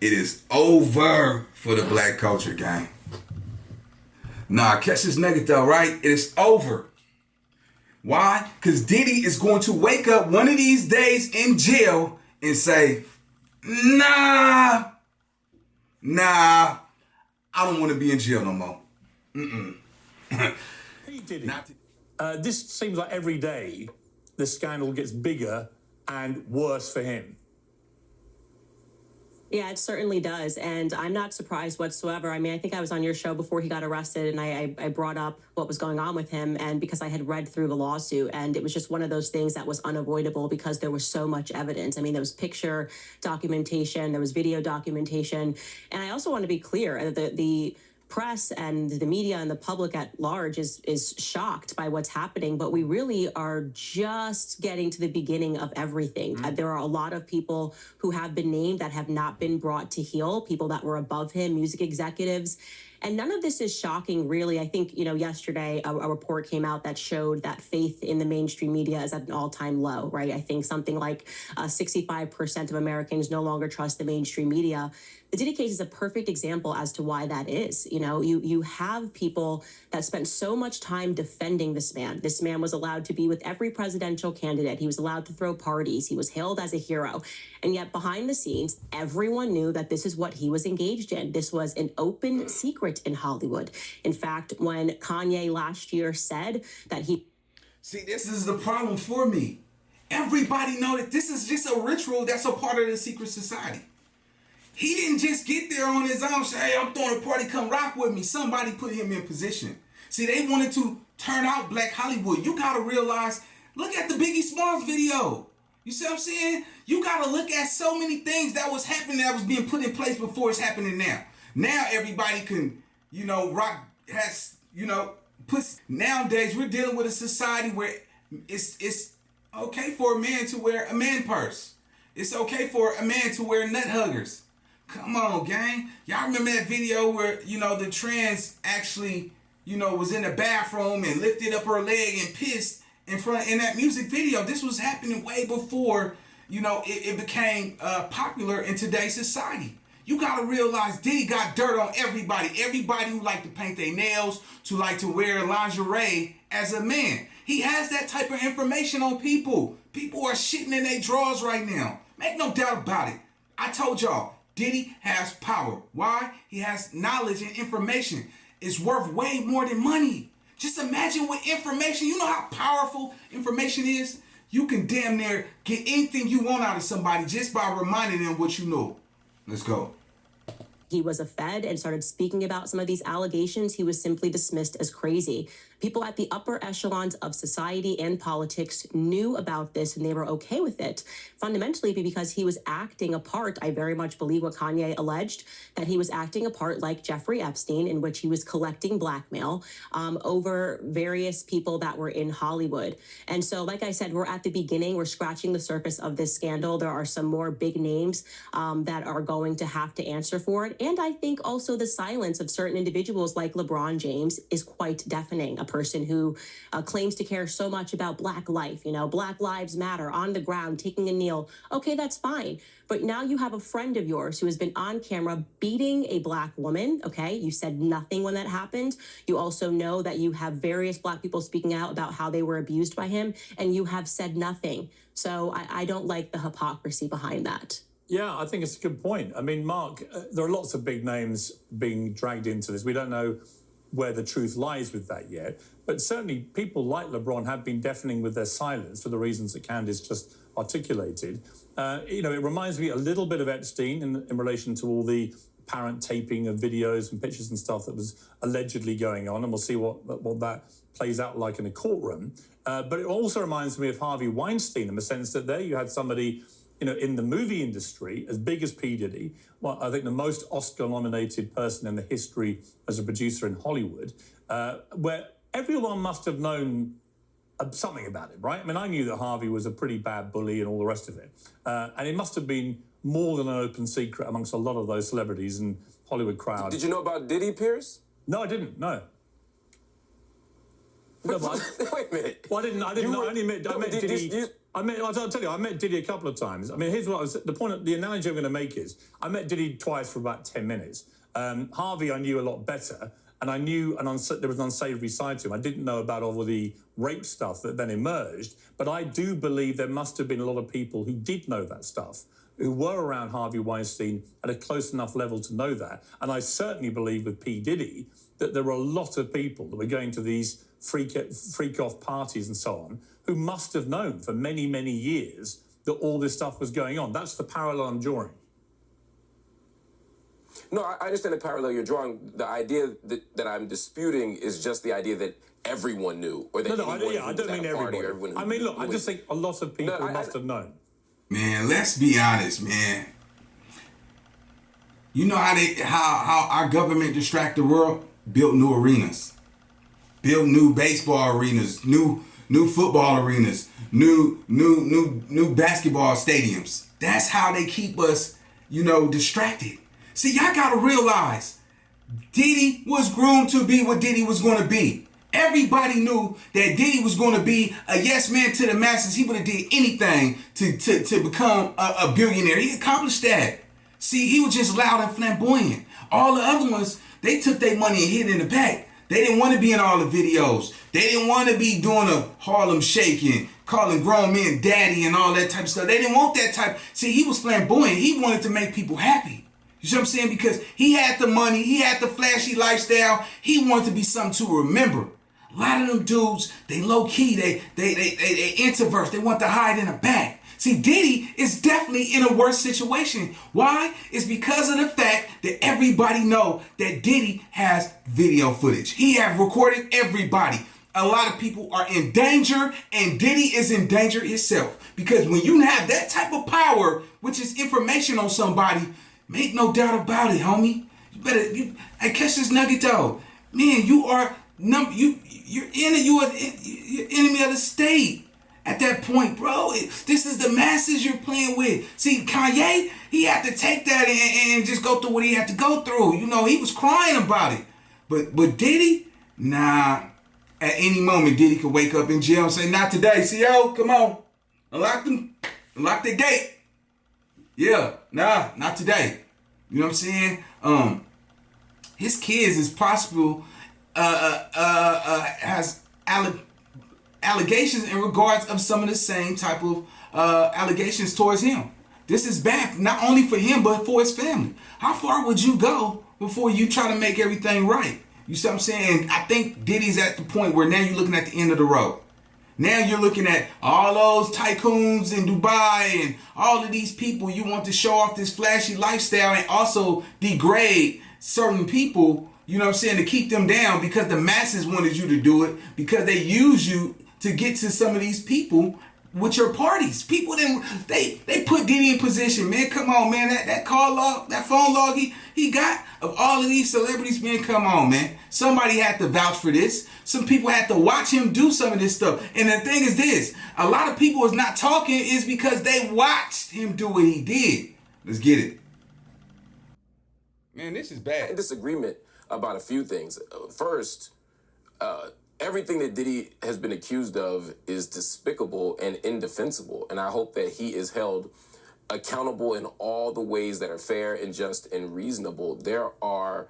It is over for the black culture, gang. Nah, catch this nugget though, right? It is over. Why? Because Diddy is going to wake up one of these days in jail and say, nah, I don't want to be in jail no more. Hey, Diddy. This seems like every day the scandal gets bigger and worse for him. Yeah, it certainly does. And I'm not surprised whatsoever. I mean, I think I was on your show before he got arrested and I brought up what was going on with him, and because I had read through the lawsuit, and it was just one of those things that was unavoidable because there was so much evidence. I mean, there was picture documentation, there was video documentation. And I also want to be clear that the press and the media and the public at large is shocked by what's happening, but we really are just getting to the beginning of everything. There are a lot of people who have been named that have not been brought to heel, people that were above him, music executives. And none of this is shocking, really. I think, yesterday a report came out that showed that faith in the mainstream media is at an all-time low, right? I think something like 65% of Americans no longer trust the mainstream media. The Diddy case is a perfect example as to why that is. You have people that spent so much time defending this man. This man was allowed to be with every presidential candidate. He was allowed to throw parties. He was hailed as a hero. And yet behind the scenes, everyone knew that this is what he was engaged in. This was an open secret in Hollywood. In fact, when Kanye last year said that he... See, this is the problem for me. Everybody know that this is just a ritual that's a part of the secret society. He didn't just get there on his own, say, hey, I'm throwing a party, come rock with me. Somebody put him in position. See, they wanted to turn out Black Hollywood. You got to realize, look at the Biggie Smalls video. You see what I'm saying? You got to look at so many things that was happening that was being put in place before it's happening now. Now everybody can, rock has, nowadays we're dealing with a society where it's okay for a man to wear a man purse. It's okay for a man to wear nut huggers. Come on, gang. Y'all remember that video where, the trans actually, was in the bathroom and lifted up her leg and pissed in that music video. This was happening way before, it became popular in today's society. You got to realize Diddy got dirt on everybody. Everybody who like to paint their nails, to like to wear lingerie as a man. He has that type of information on people. People are shitting in their drawers right now. Make no doubt about it. I told y'all, Diddy has power. Why? He has knowledge and information. It's worth way more than money. Just imagine what information, you know how powerful information is? You can damn near get anything you want out of somebody just by reminding them what you know. Let's go. He was a Fed and started speaking about some of these allegations, he was simply dismissed as crazy. People at the upper echelons of society and politics knew about this and they were okay with it. Fundamentally, because he was acting a part, I very much believe what Kanye alleged, that he was acting a part like Jeffrey Epstein, in which he was collecting blackmail over various people that were in Hollywood. And so, like I said, we're at the beginning. We're scratching the surface of this scandal. There are some more big names that are going to have to answer for it. And I think also the silence of certain individuals like LeBron James is quite deafening. A person who claims to care so much about Black life, Black Lives Matter, on the ground, taking a kneel. Okay, that's fine. But now you have a friend of yours who has been on camera beating a Black woman, okay? You said nothing when that happened. You also know that you have various Black people speaking out about how they were abused by him, and you have said nothing. So I don't like the hypocrisy behind that. Yeah, I think it's a good point. I mean, Mark, there are lots of big names being dragged into this. We don't know where the truth lies with that yet. But certainly people like LeBron have been deafening with their silence for the reasons that Candice just articulated. It reminds me a little bit of Epstein in relation to all the apparent taping of videos and pictures and stuff that was allegedly going on. And we'll see what that plays out like in a courtroom. But it also reminds me of Harvey Weinstein in the sense that there you had somebody in the movie industry, as big as P. Diddy, well, I think the most Oscar-nominated person in the history as a producer in Hollywood, where everyone must have known something about him, right? I mean, I knew that Harvey was a pretty bad bully and all the rest of it. And it must have been more than an open secret amongst a lot of those celebrities and Hollywood crowd. Did you know about Diddy, Pierce? No, I didn't, no. Wait a minute. Well, I didn't know. I met Diddy. I'll tell you, I met Diddy a couple of times. I mean, here's what the analogy I'm going to make is, I met Diddy twice for about 10 minutes. Harvey I knew a lot better, and I knew there was an unsavory side to him. I didn't know about all the rape stuff that then emerged, but I do believe there must have been a lot of people who did know that stuff, who were around Harvey Weinstein at a close enough level to know that. And I certainly believe with P. Diddy that there were a lot of people that were going to these freak-off parties and so on, who must have known for many, many years that all this stuff was going on. That's the parallel I'm drawing. No, I understand the parallel you're drawing. The idea that I'm disputing is just the idea that everyone knew, or that I don't mean everybody. I mean, look, I just think a lot of people must have known. Man, let's be honest, man. You know how our government distract the world? Built new arenas, built new baseball arenas, new football arenas, new basketball stadiums. That's how they keep us, distracted. See, y'all gotta realize, Diddy was groomed to be what Diddy was gonna be. Everybody knew that Diddy was gonna be a yes man to the masses. He would have did anything to become a billionaire. He accomplished that. See, he was just loud and flamboyant. All the other ones, they took their money and hid it in the back. They didn't want to be in all the videos. They didn't want to be doing a Harlem Shake and calling grown men daddy and all that type of stuff. They didn't want that type. See, he was flamboyant. He wanted to make people happy. You see what I'm saying? Because he had the money. He had the flashy lifestyle. He wanted to be something to remember. A lot of them dudes, they low key. They introverts. They want to hide in the back. See, Diddy is definitely in a worse situation. Why? It's because of the fact that everybody know that Diddy has video footage. He have recorded everybody. A lot of people are in danger, and Diddy is in danger himself. Because when you have that type of power, which is information on somebody, make no doubt about it, homie. I catch this nugget though. Man, you're enemy of the state. At that point, bro, this is the masses you're playing with. See, Kanye, he had to take that and just go through what he had to go through. He was crying about it. But Diddy, nah. At any moment, Diddy could wake up in jail and say, not today, CO, come on. Unlock the gate. Yeah, nah, not today. You know what I'm saying? His kids is possible, has allegations in regards of some of the same type of allegations towards him. This is bad, not only for him, but for his family. How far would you go before you try to make everything right? You see what I'm saying? I think Diddy's at the point where now you're looking at the end of the road. Now you're looking at all those tycoons in Dubai and all of these people. You want to show off this flashy lifestyle and also degrade certain people, you know what I'm saying, to keep them down because the masses wanted you to do it, because they use you to get to some of these people with your parties. People they put Diddy in position, man. Come on, man. That call log, that phone log he got of all of these celebrities, man. Come on, man. Somebody had to vouch for this. Some people had to watch him do some of this stuff. And the thing is this, a lot of people is not talking is because they watched him do what he did. Let's get it. Man, this is bad. Disagreement about a few things. First, everything that Diddy has been accused of is despicable and indefensible. And I hope that he is held accountable in all the ways that are fair and just and reasonable. There are,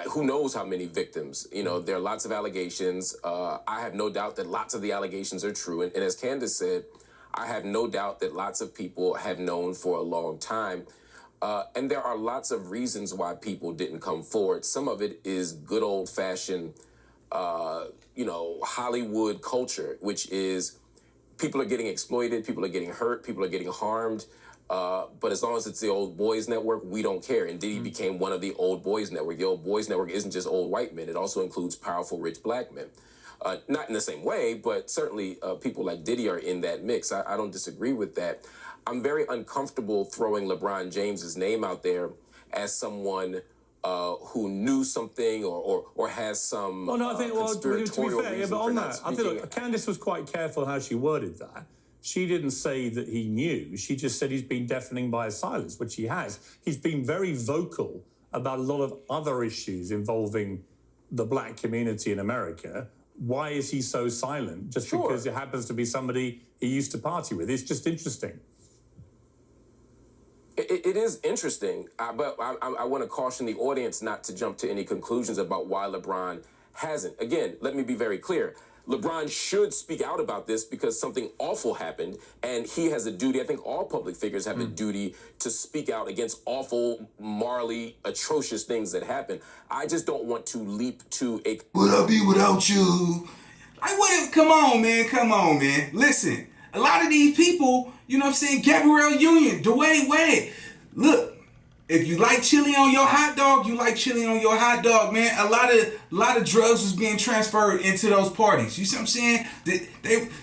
who knows how many victims? There are lots of allegations. I have no doubt that lots of the allegations are true. And as Candace said, I have no doubt that lots of people have known for a long time. And there are lots of reasons why people didn't come forward. Some of it is good old-fashioned Hollywood culture, which is people are getting exploited, people are getting hurt, people are getting harmed. But as long as it's the old boys network, we don't care. And Diddy became one of the old boys network. The old boys network isn't just old white men. It also includes powerful, rich black men. Not in the same way, but certainly people like Diddy are in that mix. I don't disagree with that. I'm very uncomfortable throwing LeBron James's name out there as someone who knew something or has some conspiratorial reason for not speaking. I feel like Candace was quite careful how she worded that. She didn't say that he knew. She just said he's been deafening by his silence, which he has. He's been very vocal about a lot of other issues involving the black community in America, why is he so silent just because it happens to be somebody he used to party with? It's just interesting. It is interesting, but I want to caution the audience not to jump to any conclusions about why LeBron hasn't. Again, let me be very clear. LeBron should speak out about this because something awful happened, and he has a duty. I think all public figures have a duty to speak out against awful, morally atrocious things that happen. I just don't want to leap to a... Would I be without you? I wouldn't. Come on, man. Listen, a lot of these people, you know what I'm saying, Gabrielle Union, Dwayne Wade. Look, if you like chili on your hot dog, you like chili on your hot dog, man. A lot of drugs was being transferred into those parties. You see what I'm saying?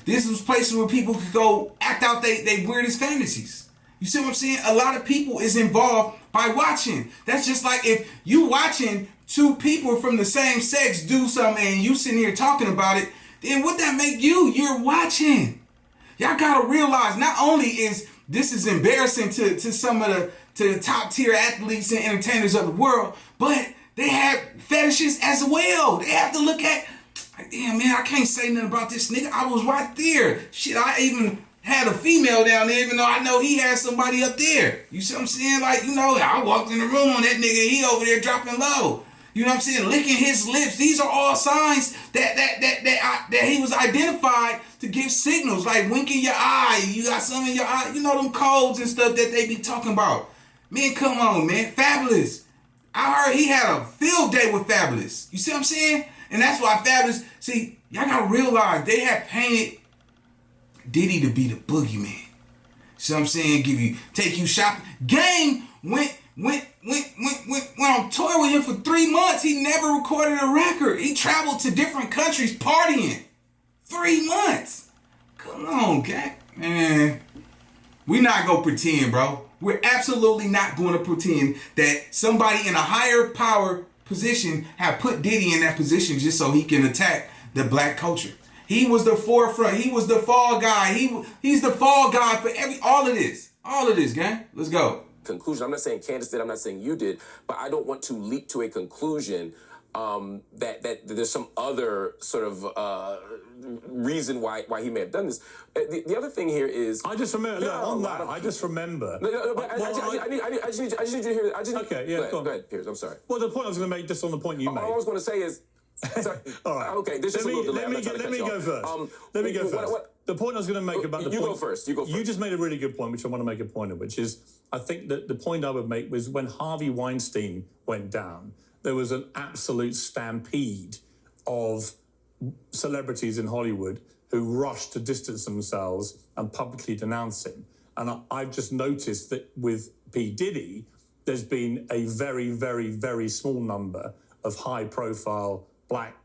This was places where people could go act out they weirdest fantasies. You see what I'm saying? A lot of people is involved by watching. That's just like if you watching two people from the same sex do something and you sitting here talking about it, then what that make you? You're watching. Y'all gotta realize not only is this is embarrassing to some of the top tier athletes and entertainers of the world, but they have fetishes as well. They have to look at, like, damn man, I can't say nothing about this nigga. I was right there. Shit, I even had a female down there, even though I know he had somebody up there. You see what I'm saying? Like, you know, I walked in the room on that nigga, he over there dropping low. You know what I'm saying? Licking his lips. These are all signs that he was identified to give signals, like winking your eye. You got something in your eye. You know them codes and stuff that they be talking about. Man, come on, man. Fabulous. I heard he had a field day with Fabulous. You see what I'm saying? And that's why Fabulous, see, y'all gotta realize they have painted Diddy to be the boogeyman. See what I'm saying? Take you shopping. Game went on tour with him for 3 months. He never recorded a record. He traveled to different countries partying. 3 months. Come on, gang. Man. We're not going to pretend, bro. We're absolutely not going to pretend that somebody in a higher power position have put Diddy in that position just so he can attack the black culture. He was the forefront. He was the fall guy. He's the fall guy for all of this. All of this, gang. Let's go. Conclusion. I'm not saying Candace did, I'm not saying you did, but I don't want to leap to a conclusion that there's some other sort of reason why he may have done this. The other thing here is... I just remember, I just remember... I just need you to hear... Okay, yeah, go ahead, Piers, I'm sorry. Well, the point I was going to make, just on the point you made... All I was going to say is... Sorry. All right. Okay, this is a little delay. Let me go first. Let me go first. The point I was going to make about the point... You go first. You just made a really good point, which I want to make a point of, which is, I think that the point I would make was when Harvey Weinstein went down, there was an absolute stampede of celebrities in Hollywood who rushed to distance themselves and publicly denounce him. And I've just noticed that with P. Diddy, there's been a very, very, very small number of high-profile black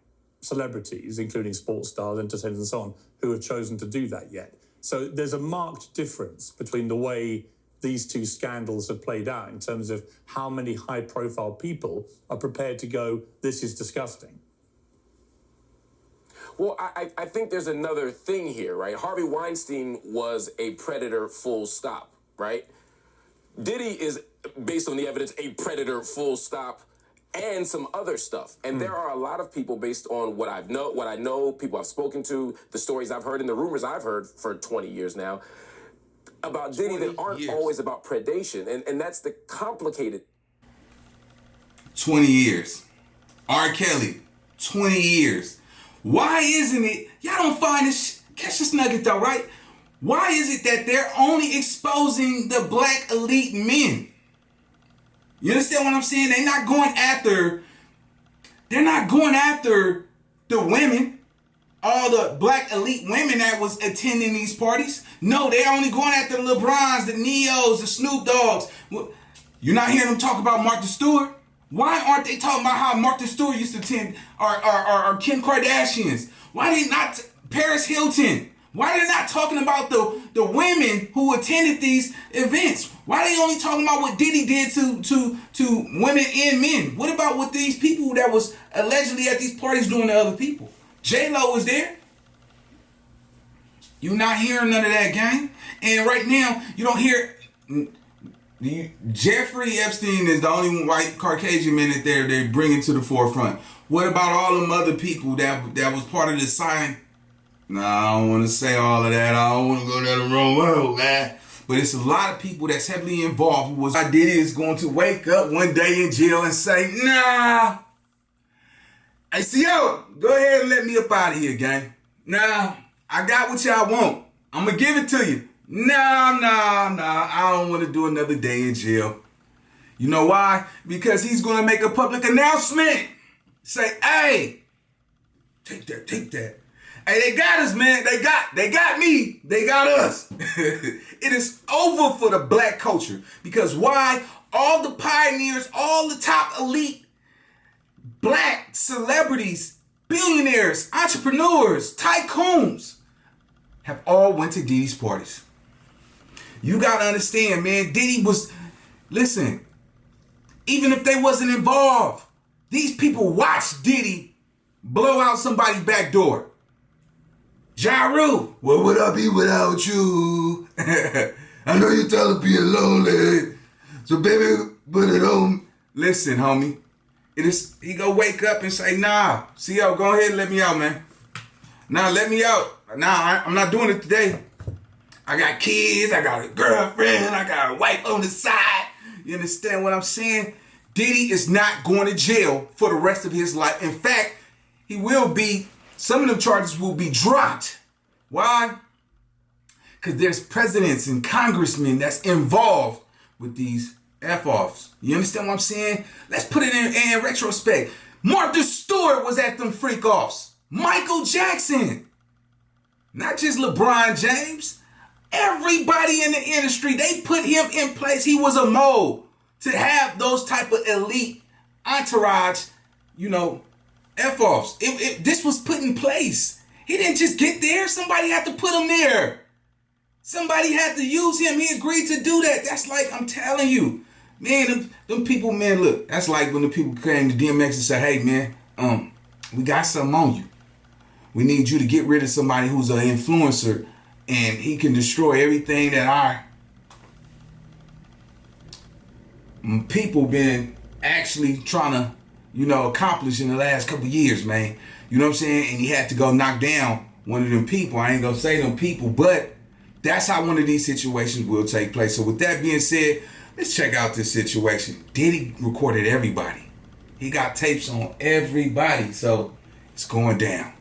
celebrities, including sports stars, entertainers, and so on, who have chosen to do that yet. So there's a marked difference between the way these two scandals have played out in terms of how many high-profile people are prepared to go, this is disgusting. Well, I think there's another thing here, right? Harvey Weinstein was a predator, full stop, right? Diddy is, based on the evidence, a predator, full stop, and some other stuff. And there are a lot of people, based on what I know, people I've spoken to, the stories I've heard, and the rumors I've heard for 20 years now, about Diddy that aren't always about predation. And that's the complicated. 20 years. R. Kelly, 20 years. Why isn't it, y'all don't find this, catch this nugget though, right? Why is it that they're only exposing the black elite men? You understand what I'm saying? They're not going after the women, all the black elite women that was attending these parties. No, they're only going after the LeBrons, the Neos, the Snoop Dogs. You're not hearing them talk about Martha Stewart? Why aren't they talking about how Martha Stewart used to attend or Kim Kardashians? Why they not Paris Hilton? Why they not talking about the women who attended these events? Why they only talking about what Diddy did to women and men? What about with these people that was allegedly at these parties doing to other people? J-Lo was there. You not hearing none of that, gang. And right now, you don't hear Jeffrey Epstein is the only white Caucasian man that they're bringing to the forefront. What about all them other people that was part of the sign? Nah, I don't want to say all of that. I don't want to go down the wrong road, man. But it's a lot of people that's heavily involved. Who was Diddy is going to wake up one day in jail and say, nah. Hey, CO, go ahead and let me up out of here, gang. Nah, I got what y'all want. I'm going to give it to you. Nah. I don't want to do another day in jail. You know why? Because he's going to make a public announcement. Say, hey, take that. Hey, they got us, man. They got me. They got us. It is over for the black culture. Because why? All the pioneers, all the top elite black celebrities, billionaires, entrepreneurs, tycoons have all went to Diddy's parties. You got to understand, man, Diddy was, listen, even if they wasn't involved, these people watched Diddy blow out somebody's back door. Ja Rule, what would I be without you? I know you're tired of being lonely, so baby, put it on. Listen, homie, he go wake up and say, nah, CO, go ahead and let me out, man. Nah, let me out. Nah, I'm not doing it today. I got kids, I got a girlfriend, I got a wife on the side. You understand what I'm saying? Diddy is not going to jail for the rest of his life. In fact, he will be, some of them charges will be dropped. Why? Because there's presidents and congressmen that's involved with these F-offs. You understand what I'm saying? Let's put it in retrospect. Martha Stewart was at them freak-offs. Michael Jackson. Not just LeBron James. Everybody in the industry, they put him in place. He was a mold to have those type of elite entourage, F-offs. This was put in place. He didn't just get there. Somebody had to put him there. Somebody had to use him. He agreed to do that. That's like, I'm telling you, man, them people, man, look, that's like when the people came to DMX and said, hey, man, we got something on you. We need you to get rid of somebody who's an influencer and he can destroy everything that our people been actually trying to, accomplish in the last couple of years, man. You know what I'm saying? And he had to go knock down one of them people. I ain't gonna say them people, but that's how one of these situations will take place. So with that being said, let's check out this situation. Diddy recorded everybody. He got tapes on everybody, so it's going down.